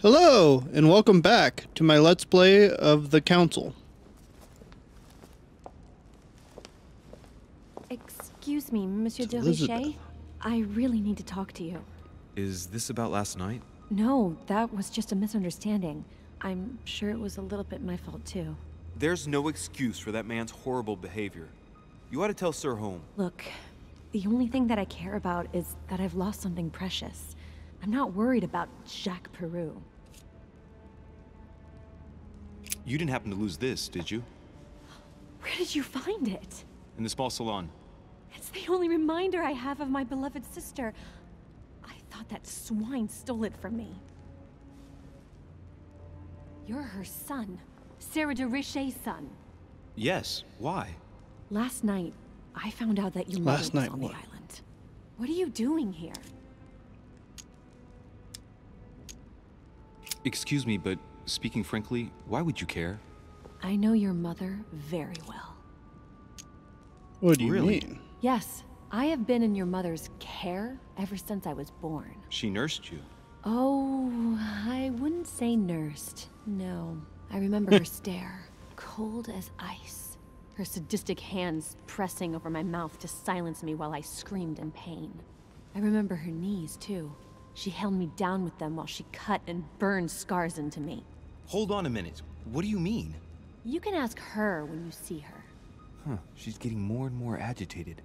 Hello, and welcome back to my Let's Play of the Council. Excuse me, Monsieur de Elizabeth. Richet. I really need to talk to you. Is this about last night? No, that was just a misunderstanding. I'm sure it was a little bit my fault, too. There's no excuse for that man's horrible behavior. You ought to tell Sir Home. Look, the only thing that I care about is that I've lost something precious. I'm not worried about Jacques Peru. You didn't happen to lose this, did you? Where did you find it? In the small salon. It's the only reminder I have of my beloved sister. I thought that swine stole it from me. You're her son. Sarah de Richet's son. Yes, why? Last night, I found out that your mother was on the island. What are you doing here? Excuse me, but speaking frankly, why would you care? I know your mother very well. What do you Really? mean? Yes, I have been in your mother's care ever since I was born. She nursed you. Oh, I wouldn't say nursed. No, I remember her stare, cold as ice. Her sadistic hands pressing over my mouth to silence me while I screamed in pain. I remember her knees, too. She held me down with them while she cut and burned scars into me. Hold on a minute. What do you mean? You can ask her when you see her. Huh, she's getting more and more agitated.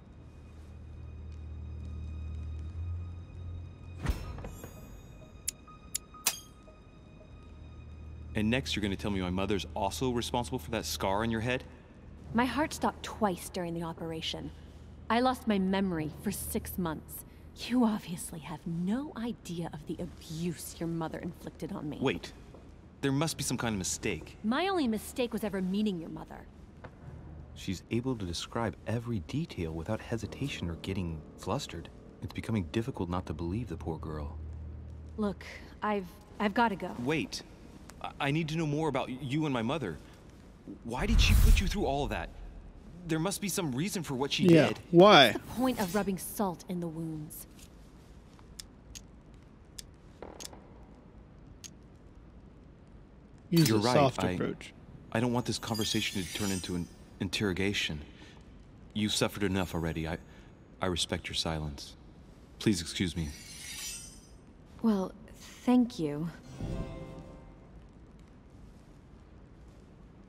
And next you're gonna tell me my mother's also responsible for that scar on your head? My heart stopped twice during the operation. I lost my memory for 6 months. You obviously have no idea of the abuse your mother inflicted on me. Wait. There must be some kind of mistake. My only mistake was ever meeting your mother. She's able to describe every detail without hesitation or getting flustered. It's becoming difficult not to believe the poor girl. Look, I've got to go. Wait. I need to know more about you and my mother. Why did she put you through all of that? There must be some reason for what she did. Why? What's the point of rubbing salt in the wounds? Use You're a right, soft approach. I don't want this conversation to turn into an interrogation. You've suffered enough already. I respect your silence. Please excuse me. Well, thank you.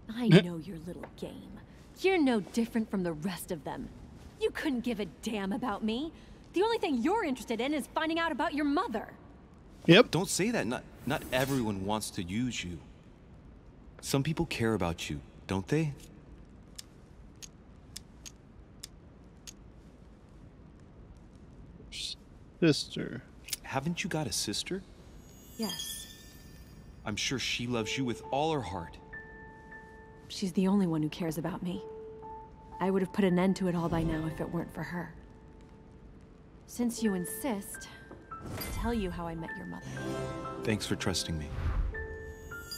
I know your little game. You're no different from the rest of them. You couldn't give a damn about me. The only thing you're interested in is finding out about your mother. Yep. Don't say that. Not everyone wants to use you. Some people care about you, don't they? Sister. Haven't you got a sister? Yes. I'm sure she loves you with all her heart. She's the only one who cares about me. I would have put an end to it all by now if it weren't for her. Since you insist, I'll tell you how I met your mother. Thanks for trusting me.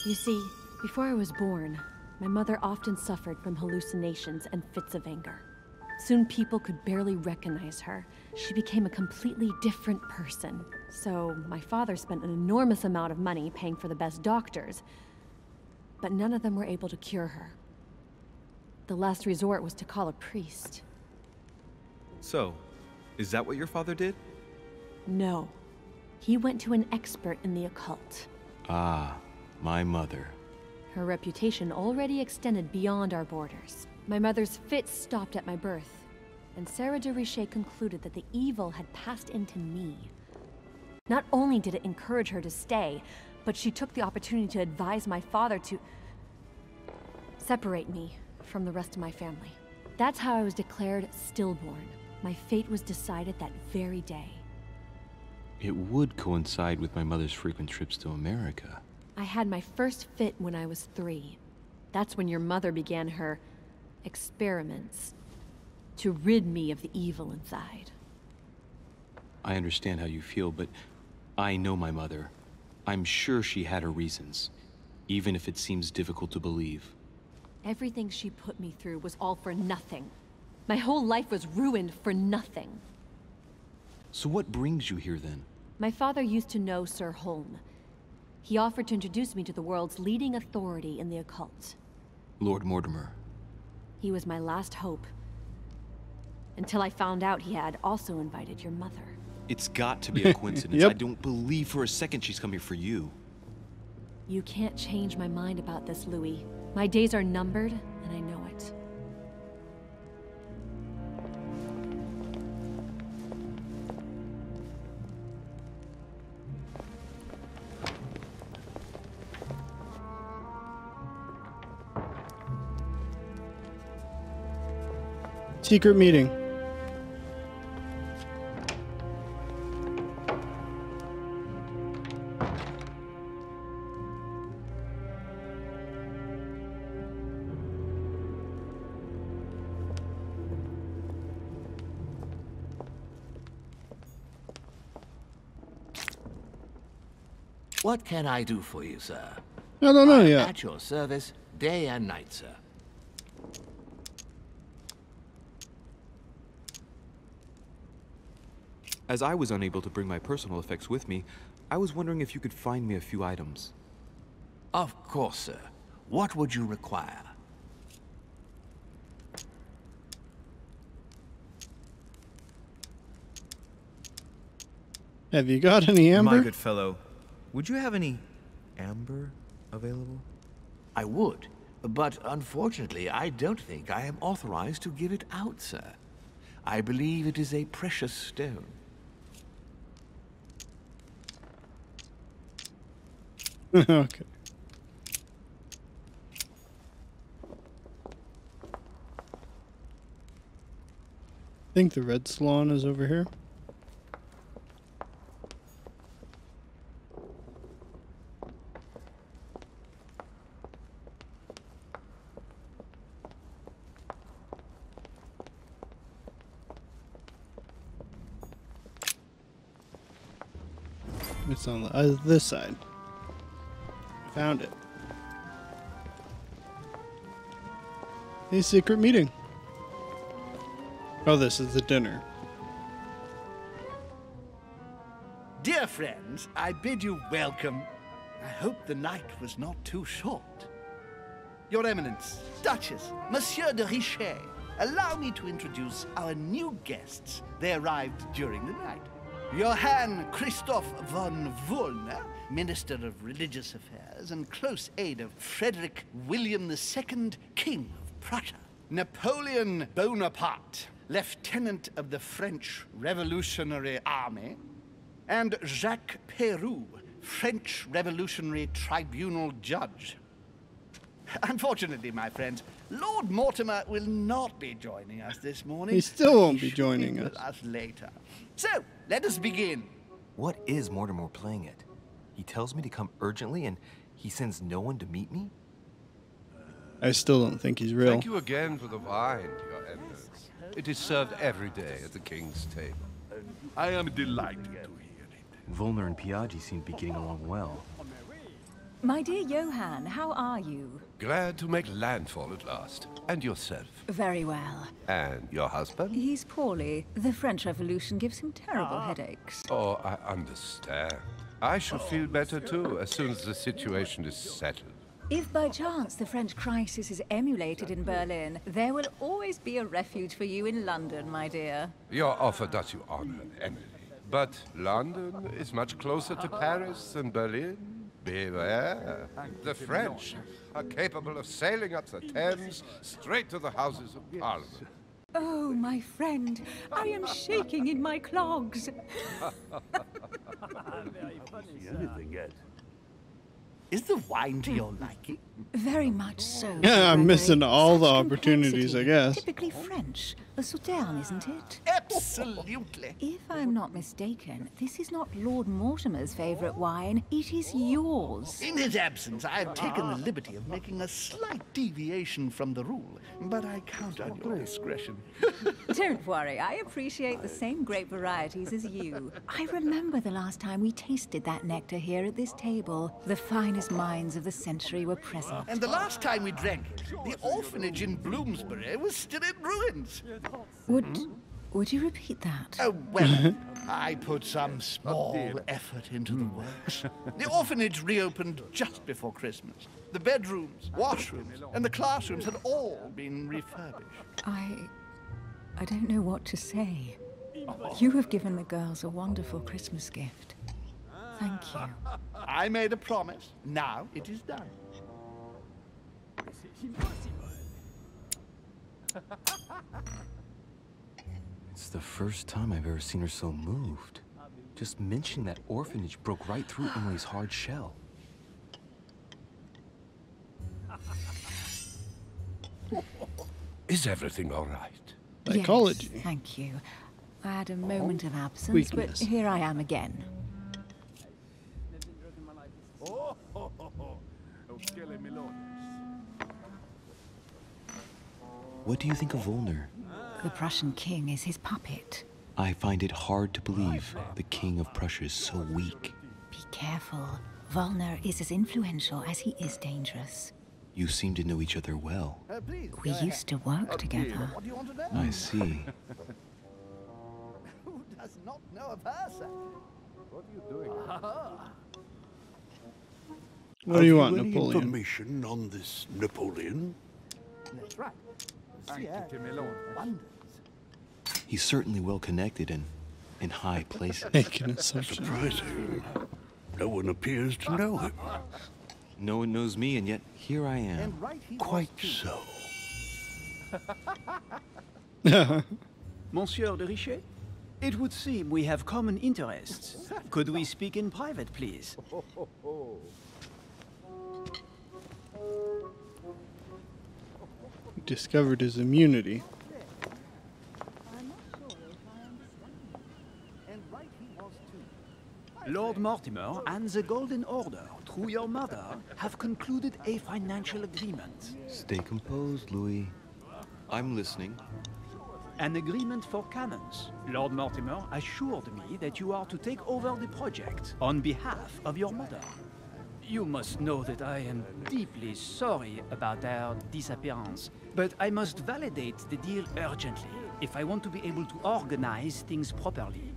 You see, before I was born, my mother often suffered from hallucinations and fits of anger. Soon people could barely recognize her. She became a completely different person. So my father spent an enormous amount of money paying for the best doctors, but none of them were able to cure her. The last resort was to call a priest. So, is that what your father did? No. He went to an expert in the occult. Ah, my mother. Her reputation already extended beyond our borders. My mother's fits stopped at my birth, and Sarah de Richet concluded that the evil had passed into me. Not only did it encourage her to stay, but she took the opportunity to advise my father to separate me from the rest of my family. That's how I was declared stillborn. My fate was decided that very day. It would coincide with my mother's frequent trips to America. I had my first fit when I was 3. That's when your mother began her experiments to rid me of the evil inside. I understand how you feel, but I know my mother. I'm sure she had her reasons, even if it seems difficult to believe. Everything she put me through was all for nothing. My whole life was ruined for nothing. So what brings you here then? My father used to know Sir Home. He offered to introduce me to the world's leading authority in the occult. Lord Mortimer. He was my last hope. Until I found out he had also invited your mother. It's got to be a coincidence. Yep. I don't believe for a second she's coming for you. You can't change my mind about this, Louis. My days are numbered, and I know it. Secret meeting. What can I do for you, sir? I don't know I'm yet. at your service, day and night, sir. As I was unable to bring my personal effects with me, I was wondering if you could find me a few items. Of course, sir. What would you require? Have you got any amber? My good fellow, would you have any amber available? I would, but unfortunately, I don't think I am authorized to give it out, sir. I believe it is a precious stone. Okay. I think the red salon is over here. It's on this side. Found it. A secret meeting. Oh, this is the dinner. Dear friends, I bid you welcome. I hope the night was not too short. Your Eminence, Duchess, Monsieur de Richet, allow me to introduce our new guests. They arrived during the night. Johann Christoph von Wollner, Minister of Religious Affairs and close aide of Frederick William II, King of Prussia. Napoleon Bonaparte, Lieutenant of the French Revolutionary Army. And Jacques Peroux, French Revolutionary Tribunal Judge. Unfortunately, my friends, Lord Mortimer will not be joining us this morning. He still won't be should joining with us. later. So, let us begin. What is Mortimer playing at? He tells me to come urgently and he sends no one to meet me? I still don't think he's real. Thank you again for the wine, Your Eminence. It is served every day at the king's table. I am delighted to hear it. Volner and Piaggi seem to be getting along well. My dear Johann, how are you? Glad to make landfall at last. And yourself? Very well. And your husband? He's poorly. The French Revolution gives him terrible headaches. Oh, I understand. I shall feel better too, as soon as the situation is settled. If by chance the French crisis is emulated in Berlin, there will always be a refuge for you in London, my dear. Your offer does you honor, Emily. But London is much closer to Paris than Berlin. Beware. The French are capable of sailing up the Thames straight to the Houses of Parliament. Oh, my friend, I am shaking in my clogs. Is the wine to your liking? Very much so. Yeah, I'm missing Gregory. all the Such opportunities, I complexity. guess. Typically French. A Sauterne, isn't it? Absolutely. If I'm not mistaken, this is not Lord Mortimer's favourite wine. It is yours. In his absence, I have taken the liberty of making a slight deviation from the rule, but I count on your discretion. Don't worry, I appreciate the same grape varieties as you. I remember the last time we tasted that nectar here at this table. The finest minds of the century were present. And the last time we drank it, the orphanage in Bloomsbury was still in ruins. Would you repeat that? Oh, well, I put some small effort into the works. The orphanage reopened just before Christmas. The bedrooms, washrooms, and the classrooms had all been refurbished. I don't know what to say. You have given the girls a wonderful Christmas gift. Thank you. I made a promise. Now it is done. It's the first time I've ever seen her so moved. Just mentioning that orphanage broke right through Emily's hard shell. Is everything all right? Psychology. Yes, thank you. I had a moment of absence, Weakness. but here I am again. What do you think of Volner? The Prussian king is his puppet. I find it hard to believe the king of Prussia is so weak. Be careful. Volner is as influential as he is dangerous. You seem to know each other well. Please. We used to work together. What do you want to know? I see. Who does not know of her, sir? What are you doing? What do you want, Have you any Napoleon? information on this Napoleon? That's right. Yeah. Wonders. He's certainly well connected and in high places. Make an assumption. Surprising. No one appears to know him. No one knows me, and yet here I am. And right he Quite was too. so. Monsieur de Richet? It would seem we have common interests. Could we speak in private, please? Discovered his immunity. And right he was too. Lord Mortimer and the Golden Order, through your mother, have concluded a financial agreement. Stay composed, Louis. I'm listening. An agreement for Canons. Lord Mortimer assured me that you are to take over the project on behalf of your mother. You must know that I am deeply sorry about their disappearance, but I must validate the deal urgently if I want to be able to organize things properly.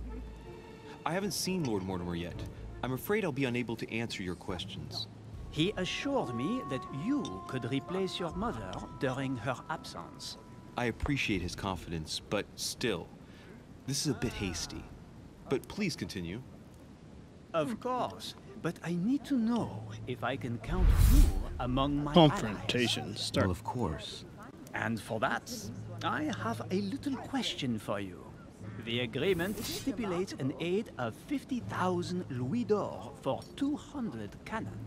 I haven't seen Lord Mortimer yet. I'm afraid I'll be unable to answer your questions. He assured me that you could replace your mother during her absence. I appreciate his confidence, but still, this is a bit hasty. But please continue. Of course, but I need to know if I can count you among my Confrontation. allies. Start. Well, of course. And for that, I have a little question for you. The agreement stipulates an aid of 50,000 louis d'or for 200 cannon.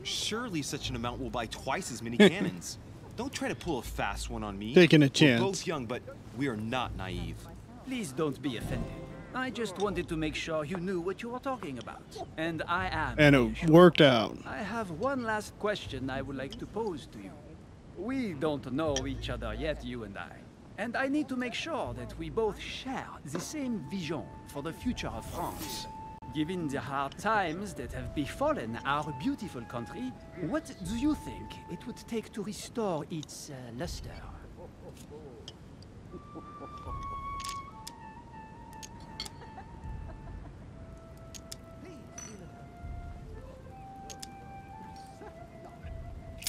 Surely such an amount will buy twice as many cannons. Don't try to pull a fast one on me. Taking a We're chance. both young, but we are not naive. Please don't be offended. I just wanted to make sure you knew what you were talking about. And I am. And it reassured. worked out. I have one last question I would like to pose to you. We don't know each other yet, you and I. And I need to make sure that we both share the same vision for the future of France. Given the hard times that have befallen our beautiful country, what do you think it would take to restore its luster?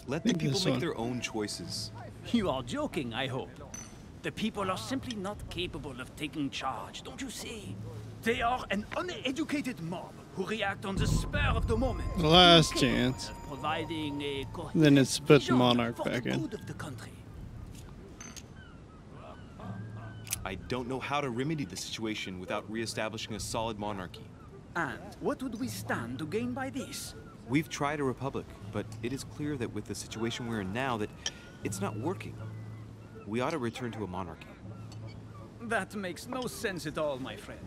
Let the Think people this make one. their own choices. You are joking, I hope. The people are simply not capable of taking charge, don't you see? They are an uneducated mob who react on the spur of the moment. Last chance. Providing a Then it's put vision Monarch for back the in. good of the country. I don't know how to remedy the situation without re-establishing a solid monarchy. And what would we stand to gain by this? We've tried a republic, but it is clear that with the situation we're in now, that it's not working. We ought to return to a monarchy. That makes no sense at all, my friend.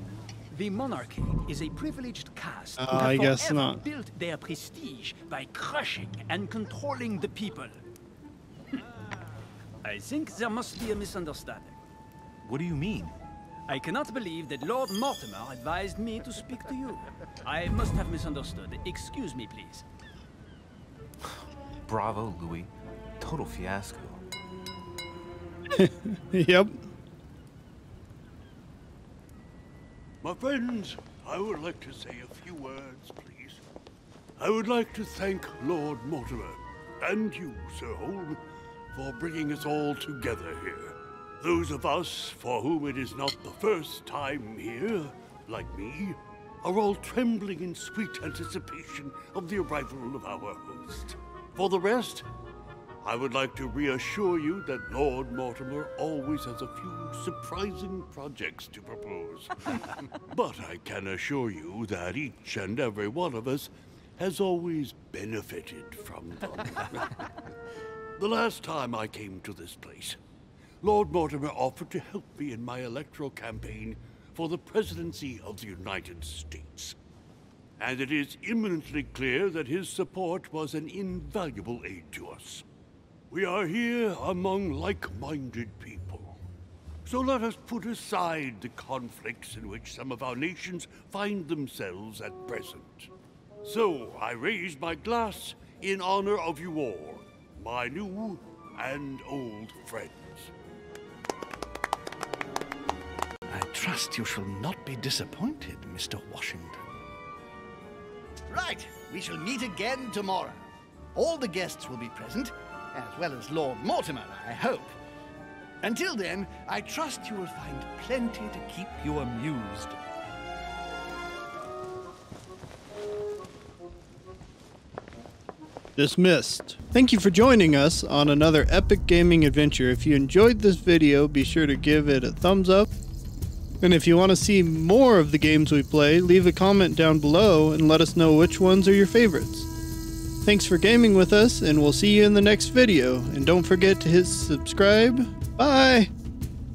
The monarchy is a privileged caste who I have guess forever not. built their prestige by crushing and controlling the people. I think there must be a misunderstanding. What do you mean? I cannot believe that Lord Mortimer advised me to speak to you. I must have misunderstood. Excuse me, please. Bravo, Louis. Total fiasco. Yep. My friends, I would like to say a few words, please. I would like to thank Lord Mortimer, and you, Sir Holm, for bringing us all together here. Those of us for whom it is not the first time here, like me, are all trembling in sweet anticipation of the arrival of our host. For the rest, I would like to reassure you that Lord Mortimer always has a few surprising projects to propose. But I can assure you that each and every one of us has always benefited from them. The last time I came to this place, Lord Mortimer offered to help me in my electoral campaign for the presidency of the United States. And it is eminently clear that his support was an invaluable aid to us. We are here among like-minded people. So let us put aside the conflicts in which some of our nations find themselves at present. So I raise my glass in honor of you all, my new and old friends. I trust you shall not be disappointed, Mr. Washington. Right, we shall meet again tomorrow. All the guests will be present, as well as Lord Mortimer, I hope. Until then, I trust you will find plenty to keep you amused. Dismissed. Thank you for joining us on another epic gaming adventure. If you enjoyed this video, be sure to give it a thumbs up. And if you want to see more of the games we play, leave a comment down below and let us know which ones are your favorites. Thanks for gaming with us, and we'll see you in the next video. And don't forget to hit subscribe. Bye!